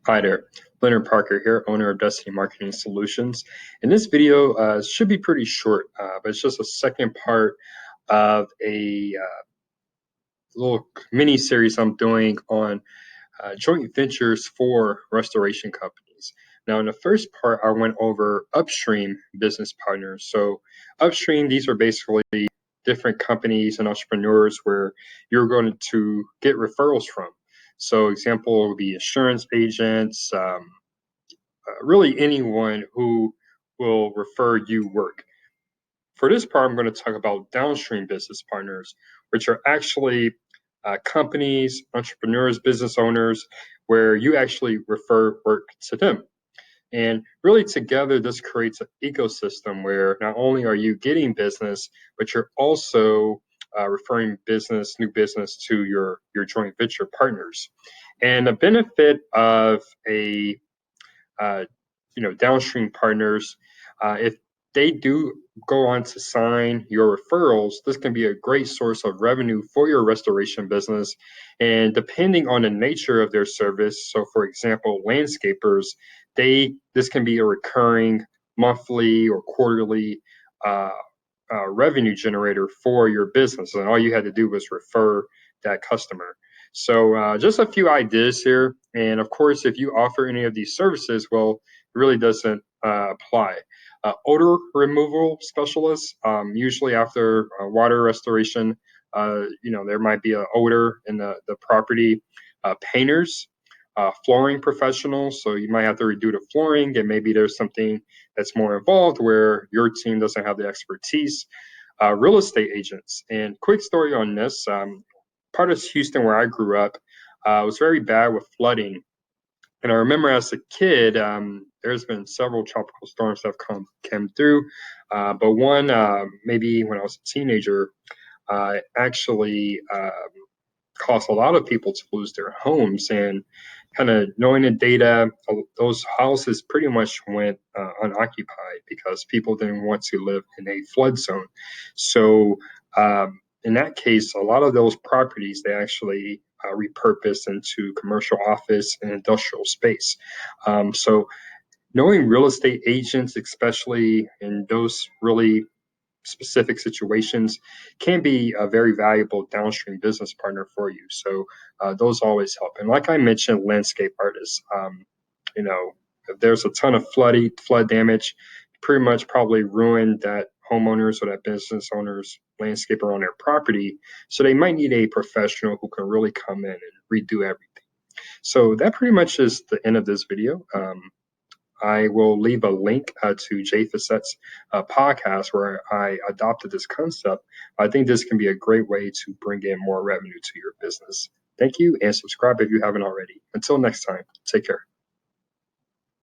Hi there, Leonard Parker here, owner of Destiny Marketing Solutions. And this video should be pretty short, but it's just a second part of a little mini series I'm doing on joint ventures for restoration companies. Now, in the first part, I went over upstream business partners. So, upstream, these are basically different companies and entrepreneurs where you're going to get referrals from. So, example would be insurance agents, really anyone who will refer you work. For this part, I'm going to talk about downstream business partners, which are actually companies, entrepreneurs, business owners, where you actually refer work to them. And really, together, this creates an ecosystem where not only are you getting business, but you're also referring new business to your joint venture partners. And the benefit of a uh, downstream partners, if they do go on to sign your referrals, this can be a great source of revenue for your restoration business. And depending on the nature of their service, so for example, landscapers, this can be a recurring monthly or quarterly revenue generator for your business. And all you had to do was refer that customer. So just a few ideas here. And of course, if you offer any of these services, well, it really doesn't apply. Odor removal specialists, usually after water restoration, there might be an odor in the property. Painters, flooring professionals, so you might have to redo the flooring, and maybe there's something that's more involved where your team doesn't have the expertise. Real estate agents, and quick story on this, part of Houston where I grew up was very bad with flooding. And I remember as a kid, there's been several tropical storms that have come through, but one maybe when I was a teenager actually caused a lot of people to lose their homes. And kind of knowing the data, those houses pretty much went unoccupied because people didn't want to live in a flood zone. So in that case, a lot of those properties, they actually repurposed into commercial office and industrial space. So knowing real estate agents, especially in those really specific situations, can be a very valuable downstream business partner for you. So those always help. And like I mentioned, landscape artists, if there's a ton of flood damage, pretty much probably ruined that homeowners or that business owner's landscaper on their property. So they might need a professional who can really come in and redo everything. So that pretty much is the end of this video. I will leave a link to Jay Facette's podcast where I adopted this concept. I think this can be a great way to bring in more revenue to your business. Thank you, and subscribe if you haven't already. Until next time, take care.